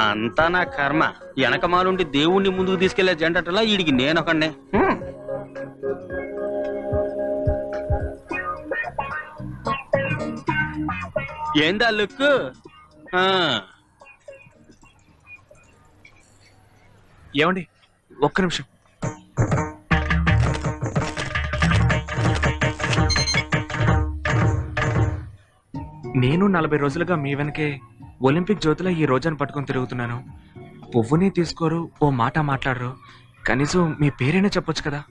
అంతా నా కర్మ. వెనకమాలుండి దేవుణ్ణి ముందుకు తీసుకెళ్లే జంటలా వీడికి నేనొకండి. ఏందా లుక్? ఏమండి ఒక్క నిమిషం. నేను 40 రోజులుగా మీ వెనకే ఒలింపిక్ జ్యోతిలో ఈ రోజును పట్టుకొని తిరుగుతున్నాను. పువ్వుని తీసుకోరు, ఓ మాట మాట్లాడరు, కనీసం మీ పేరైనా చెప్పొచ్చు కదా.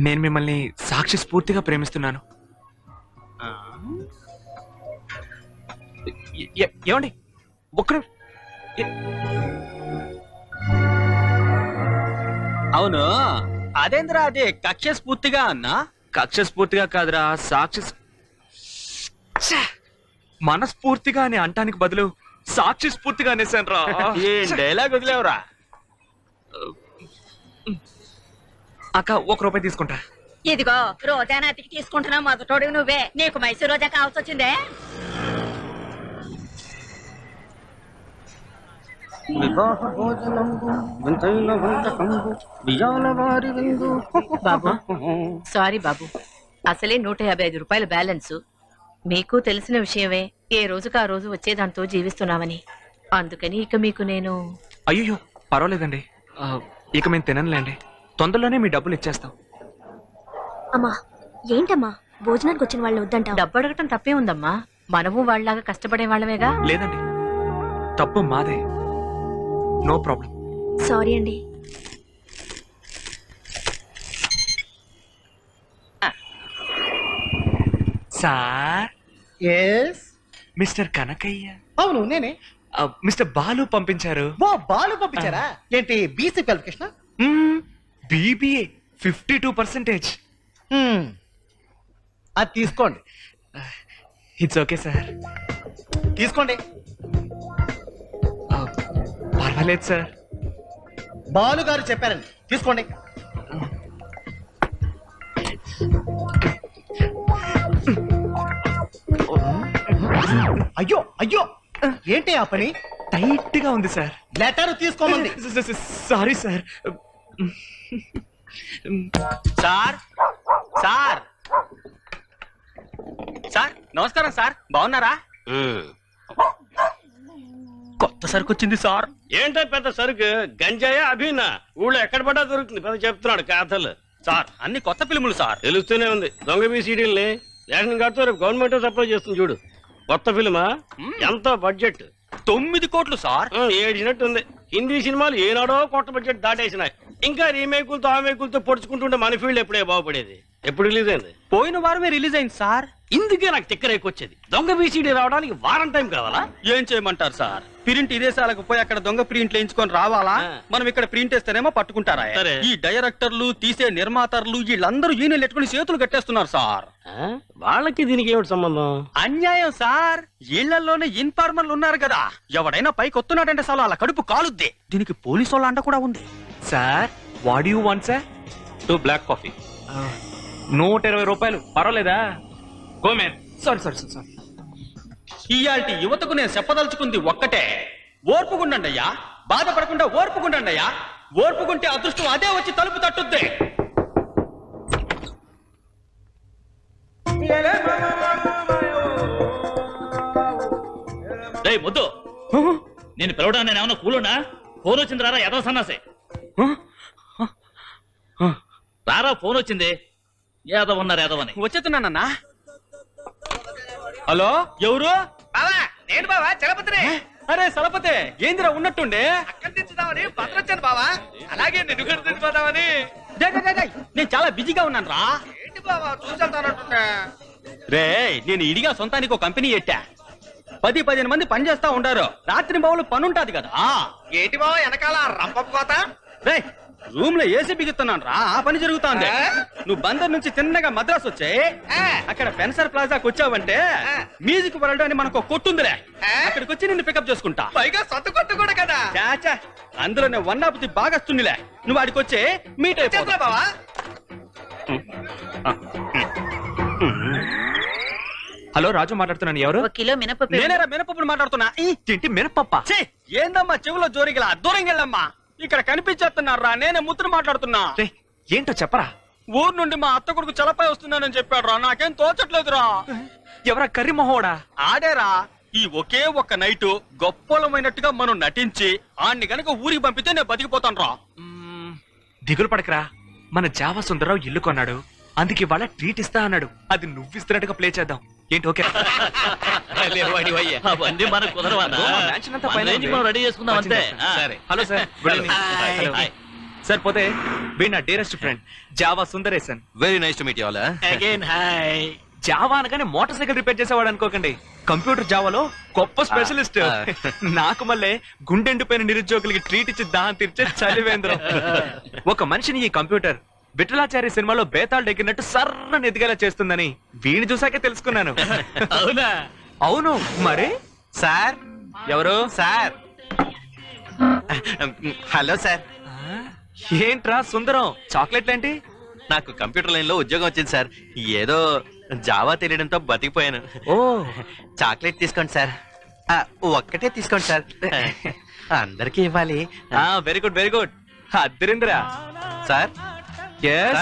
నేను మిమ్మల్ని సాక్షి స్ఫూర్తిగా ప్రేమిస్తున్నాను. ఏమండి ఒక్క అవును, అదేంద్రా అదే కక్ష స్ఫూర్తిగా అన్నా? కక్ష స్ఫూర్తిగా కాదురా, సాక్షి మనస్ఫూర్తిగా అని అంటానికి బదులు సాక్షి స్ఫూర్తిగా అనేసాను రా. ఏం డైలాగ్ వదిలేవరా? అక్క ₹1 తీసుకుంటా. ఇదిగో రోజా నాటికి తీసుకుంటున్నా మొదటోడు నువ్వే. నీకు మైసూర్ రోజా కావాల్సి వచ్చిందే. బాబు సారీ బాబు, అసలే ₹155 బ్యాలెన్స్. మీకు తెలిసిన విషయమే, ఏ రోజుకు ఆ రోజు వచ్చేదాంతో జీవిస్తున్నామని. అందుకని ఇక మీకు నేను... అయ్యో పర్వాలేదండి, ఇక మేము తిననులేండి. తొందరలోనే మీ డబ్బులు ఇచ్చేస్తాం. అమ్మా ఏంటమ్మా భోజనానికి వచ్చిన వాళ్ళు వద్దంటావు? డబ్బు అడగటం తప్పే ఉందమ్మా, మనము వాళ్ళలాగా కష్టపడే వాళ్ళమేగా. లేదండి, తప్పు మాదే. No problem. సారీ అండి. Sir mister Kanakayya. అవును నేనే. మిస్టర్ బాలు పంపించారు. బాలు పంపించారా? ఏంటి బీసీ క్వాలిఫికేషన్? BBA 52%. అది తీసుకోండి. ఇట్స్ ఓకే సార్, తీసుకోండి. పర్వాలేదు సార్. బాలు గారు చెప్పారండి, తీసుకోండి. అయ్యో అయ్యో ఏంటి ఆ పని? టైట్ గా ఉంది సార్. లెటర్ తీసుకోమంది. Sorry sir. Sir sir sir నమస్కారం సార్, బాగున్నారా? కొత్త సరుకు వచ్చింది సార్. ఏంటో పెద్ద సరుకు? గంజాయా అభినా? ఊళ్ళో ఎక్కడ పడ్డా దొరుకుతుంది. పెద్ద చెప్తున్నాడు కథలు. సార్ అన్ని కొత్త ఫిల్ములు సార్. తెలుస్తూనే ఉంది. దొంగ BCDల్ని రేషన్ కార్డుతో రేపు గవర్నమెంట్ సప్లై చేస్తుంది చూడు. కొత్త ఫిల్మా? ఎంత బడ్జెట్? 9 కోట్లు సార్. ఏడిచినట్టుంది. హిందీ సినిమాలు ఏనాడో కొత్త బడ్జెట్ దాటేసినాయి. ఇంకా రీమేకులతో ఆమేకులతో పొడుచుకుంటుంటే మన ఫీల్డ్ ఎప్పుడే బాగుపడేది. ఎప్పుడు రిలీజ్ అయింది? పోయిన వారమే రిలీజ్ అయింది సార్. ఇందుకే నాకు తిక్కరేకొచ్చేది. దొంగ BCD రావడానికి వారం టైం కావాలా? ఏం చేయమంటారు సార్? ప్రింట్ విదేశాలకు పోయి అక్కడ దొంగ ప్రింట్లు వేయించుకొని రావాలా? మనం ఇక్కడ ప్రింట్ వేస్తేనేమో పట్టుకుంటారా? ఈ డైరెక్టర్లు, తీసే నిర్మాతలు వీళ్ళందరూ యూనియన్ ఎట్టుకుని చేతులు కట్టేస్తున్నారు సార్. వాళ్ళకి దీనికి ఏమిటి సంబంధం? అన్యాయం సార్. ఇళ్లలోనే ఇన్ఫార్మర్లు ఉన్నారు కదా, ఎవడైనా పైకి వస్తున్నాడంటే సార్ అలా కడుపు కాలుద్ది. దీనికి పోలీసు వాళ్ళ అంట కూడా ఉంది sir. What you want sir? 2 black coffee. ₹120. పర్వాలేదా? Go man. సారీ. ఇయాల్టి యువతకు నేను చెప్పదలుచుకుంది ఒక్కటే, ఓర్పుకుండండయ్యా. బాధపడకుండా ఓర్పుకుండండయ్యా. ఓర్పుకుంటే అదృష్టం అదే వచ్చి తలుపు తట్టుద్ది. ముద్దు, నేను పిలవడా? నేను ఏమన్నా కూలున్నా? ఫోన్ వచ్చింది రారా, ఎదో సన్నాసే. రారా, ఫోన్ వచ్చింది. ఏదో ఉన్నారు ఏదోవని. వచ్చేస్తున్నానన్నా. హలో, ఎవరు? నేను బావా చలపతినే. అరే చలపతి, ఏందిరా ఉన్నట్టుండే? అక్కడి తెచ్చుదామని భద్రొచ్చాను బావా. అలాగే నిన్ను కూడా తెచ్చిపోదామని. నేను చాలా బిజీగా ఉన్నాను రా. ఏంటి బావా చూసేస్తానంటున్నా? రే, నేను ఇడిగా సొంతానికి ఒక కంపెనీ పెట్టా. 10-15 మంది పని చేస్తా ఉంటారు. రాత్రి బావులు పని ఉంటది కదా. ఏంటి బావా వెనకాల రంపపు కోత? రే, రూమ్ లో ఏసీ బిగుతున్నాను రా, ఆ పని జరుగుతుంది. నువ్వు బందర్ నుంచి చిన్నగా మద్రాసు వచ్చాయి, అక్కడ ఫెన్సర్ ప్లాజాకి వచ్చావంటే మ్యూజిక్ వరల్డ్ అని మనకు కొట్టుందిలే, అక్కడికి వచ్చి నిన్ను పికప్ చేసుకుంటా. పైగా సొంత కొట్టు కూడా కదా. చాచా, అందులో నేను 1 ఆఫ్ ది బాగస్తుందిలే. నువ్వు వాడికి వచ్చి మీట్ అయిపోతా బావా. హలో, రాజు మాట్లాడుతున్నాను. ఎవరు? ₹1 కిలో మినపప్పు. నేనేరా మినపప్పును మాట్లాడుతున్నా. ఏంటి మినపప్ప? ఏందమ్మా చెవులో జోరిగిలా దూరంగెళ్ళమ్మా. ఇక్కడ కనిపించేస్తున్నారా, నేనే ముద్దును మాట్లాడుతున్నా. ఏంటో చెప్పరా. ఊరు నుండి మా అత్త కొడుకు చలపై వస్తున్నానని చెప్పాడు రా, నాకేం తోచట్లేదురా. ఎవరా కర్రీ మొహోడా? ఆడేరా. ఈ ఒకే ఒక్క నైటు గొప్పలమైనట్టుగా మనం నటించి ఆడిని గనక ఊరికి పంపితే నేను బతికిపోతాను రా. దిగులు పడకరా, మన జావా సుందరరావు ఇల్లు కొన్నాడు, అందుకే వాళ్ళ ట్రీట్ ఇస్తా అన్నాడు. అది నువ్వు ఇస్తున్నట్టుగా ప్లే చేద్దాం. ఏంటి ఓకే? అవన్నీ మనకు కుదరవన్నా. మనం రెడీ చేసుకుందాం అంతే. Hello sir, good evening. Sir పోతే వీడు నా dearest friend Java Sundaresan. Very nice to meet you all. Again hi. Java అనగానే మోటార్ సైకిల్ రిపేర్ చేసేవాడు అనుకోకండి, కంప్యూటర్ జావాలో గొప్ప స్పెషలిస్ట్. నాకు మళ్ళీ గుండెండిపోయిన నిరుద్యోగులకి ట్రీట్ ఇచ్చి దాహం తీర్చే చలివేంద్రం. ఒక మనిషిని ఈ కంప్యూటర్ విఠలాచార్య సినిమాలో బేతాళ్ ఎక్కినట్టు సర్రని ఎదిగేలా చేస్తుందని వీణి చూసాకే తెలుసుకున్నాను. అవునా? అవును మరి. సార్ ఎవరు? సార్. Hello sir. ఏంట్రా సుందరం, చాక్లెట్లేంటి? నాకు కంప్యూటర్ లైన్ లో ఉద్యోగం వచ్చింది సార్. ఏదో జావా తెలియడంతో బతికిపోయాను. ఓ చాక్లెట్ తీసుకోండి సార్. ఒక్కటే తీసుకోండి సార్, అందరికీ ఇవ్వాలి. Very good very good. అద్దరింద్రా. Sir yes.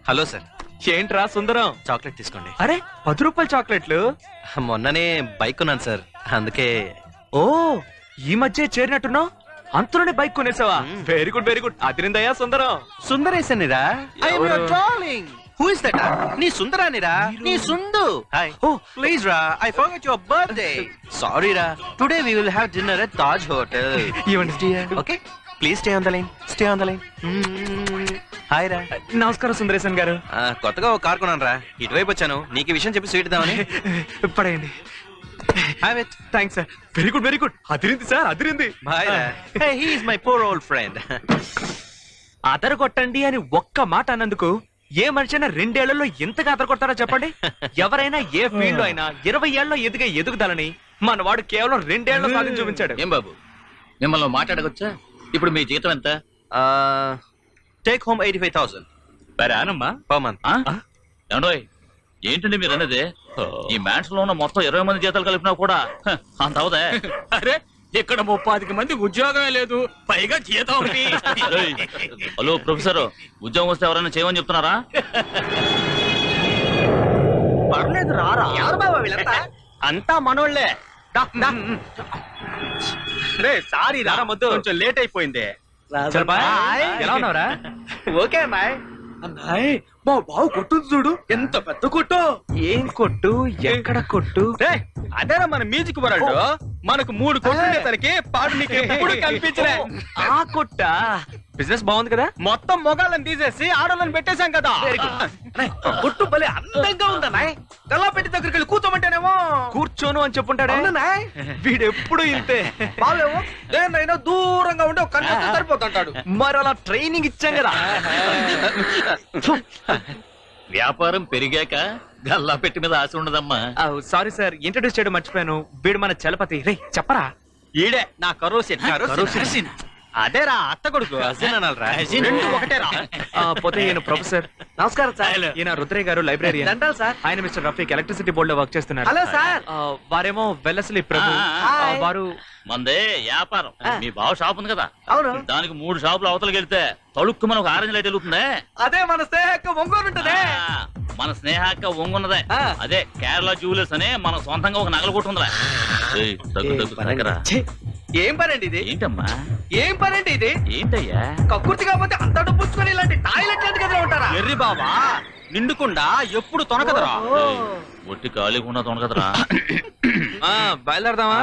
Hello sir. ఏంట్రా సుందరం, చాక్లెట్ తీసుకోండి. అరే 10 రూపాయల చాక్లెట్లు. మొన్ననే బైక్ కొన్నాను సార్, అందుకే. ఓ ఈ మధ్య చేరినట్టున్నావు, అంతలోనే బైక్ కొనేసావా? Very good very good. అదిరిందయ్యా సుందరం. సుందరేశనిరా. Who is that? నీ సుందరానిరా, నీ Sundu. Hi. Oh, please ra, I forgot your birthday. Sorry ra. Today we will have dinner at Taj Hotel. ఇవ్వండి dear. Okay? Please stay on the line. Stay on the line. Hi రా. నమస్కారం సుందరేశన్ గారు. కొత్తగా ఒక car కొన్నాను రా, ఇటువైపు వచ్చాను. నీకు ఈ విషయం చెప్పి స్వీట్ ఇద్దామని. పడేయండి. Have it. Thanks sir. Very good very good. Adirindi sir, Adirindi. Bye రా. Hey, he is my poor old friend. అదరగొట్టండి అని ఒక్క మాట అన్నందుకు ఏ మనిషైనా 2 ఏళ్లలో ఎంతగా అదరగొడతారో చెప్పండి. ఎవరైనా ఏ ఫీల్డ్ లో అయినా 20 ఏళ్ళలో ఎదిగే ఎదుగుదలని మన వాడు కేవలం 2 ఏళ్లలో సాధించి చూపించాడు. ఏం బాబు, మిమ్మల్ని మాట్లాడగొచ్చా? ఇప్పుడు మీ జీతం ఎంత? Take home 85,000 బరానమ్మా per month. ఏమండోయ్, ఏంటండి మీరు అన్నది? ఈ మ్యాన్స్ లో ఉన్న మొత్తం 20 మంది జీతాలు కలిపినా కూడా అంత అవదే. అరే ఇక్కడ 30 మంది ఉద్యోగమే లేదు, పైగా జీతం. హలో ప్రొఫెసర్, ఉద్యోగం వస్తే ఎవరైనా చేయమని చెప్తున్నారా? పర్లేదు రారా. ఎవరు బాబా వీళ్ళంతా? అంతా మనోళ్లే. సారీ రా, కొంచెం లేట్ అయిపోయింది. ఎలా ఉన్నావురా? Okay bye. అన్నాయ్ మా బావు కొట్టుంది చూడు, ఎంత పెద్ద కొట్టు. ఏం కొట్టు, ఎక్కడ కొట్టు? అదేరా మన మ్యూజిక్ వరల్డ్. మనకు 3 కొట్టు తనకి పాడు నీకు ఎప్పుడు కనిపించలే. ఆ కొట్ట బిజినెస్ బాగుంది కదా. మొత్తం మొగాళ్ళని తీసేసి ఆడోళ్ళని పెట్టేశాం కదా. కొట్టు భలే అందంగా ఉందన్నాయ్. గల్లా పెట్టి దగ్గరికి వెళ్ళి కూర్చోమంటేనేమో కూర్చోను అని చెప్పుంటాడే. వీడెప్పుడు ఇంతే. బావేమో దేన్నైనా దూరంగా ఉండి ఒక కన్ను సరిపోతుంటాడు. మరి అలా ట్రైనింగ్ ఇచ్చాం కదా. వ్యాపారం పెరిగాక గల్లా పెట్టి మీద ఆశ ఉండదమ్మా. సారీ సార్, ఇంట్రడ్యూస్ చేయడం మర్చిపోయాను. వీడు మన చలపతి. రే చెప్పరా. ఈడే నా కరోసిన్. అదేరా అత్త కొడుకు. ఒకటేరా. పోతే ఈయన ప్రొఫెసర్. నమస్కారం సార్. ఈయన రుద్రయ్య గారు లైబ్రేరియన్ సార్. ఆయన మిస్టర్ రఫీక్ ఎలక్ట్రిసిటీ బోర్డు లో వర్క్ చేస్తున్నారు. Hello sir. వారేమో వెల్లస్లీ ప్రభు. వారు మందే వ్యాపారం. మీ బావ షాప్ ఉంది కదా, అవును, దానికి 3 షాపులు అవతలకి వెళ్తే తడుక్కు మనకు ఆరెంజ్ లైట్ వెలుగుతుంది. అదే మన స్నేహక్క ఒంగోలుంటదే. మన స్నేహక్క ఒంగున్నదే. అదే కేరళ జ్యువెలర్స్ అని మన సొంతంగా ఒక నగలు కొట్టుందిరా. ఏం పనండి ఇది? ఏంటమ్మా ఏం పనండి ఇది? ఏంటయ్యా కక్కుర్తి కాకపోతే అంత డబ్బుచ్చుకొని ఇలాంటి టాయిలెట్ ఎందుకు ఉంటారా? ఎర్రి బాబా, నిండుకుండా ఎప్పుడు తొనకదరా. ఒట్టి ఖాళీగా తొనకదరా. బయలుదేరదామా?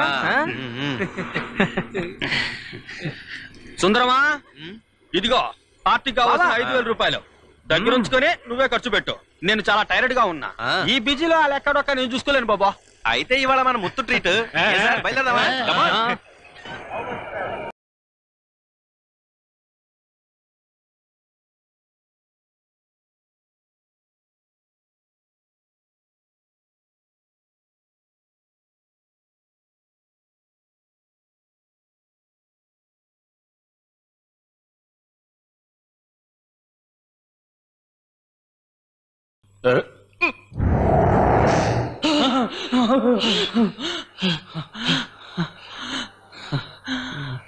సుందరమా, ఇదిగో పార్టీకి కావాల్సిన 5,000 రూపాయలు దగ్గర ఉంచుకొని నువ్వే ఖర్చు పెట్టు. నేను చాలా టైర్డ్ గా ఉన్నా. ఈ బిజీలో వాళ్ళు ఎక్కడొక్క నేను చూసుకోలేను బాబా. అయితే ఇవాళ మన ముత్తు ట్రీట్. బయలుదేరదామా?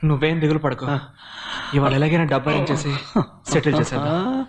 నువ్వేం దిగులు పడకు. ఇవాళ ఎలాగైనా డబ్బు అరేంజ్ చేసి సెటిల్ చేసేద్దాం.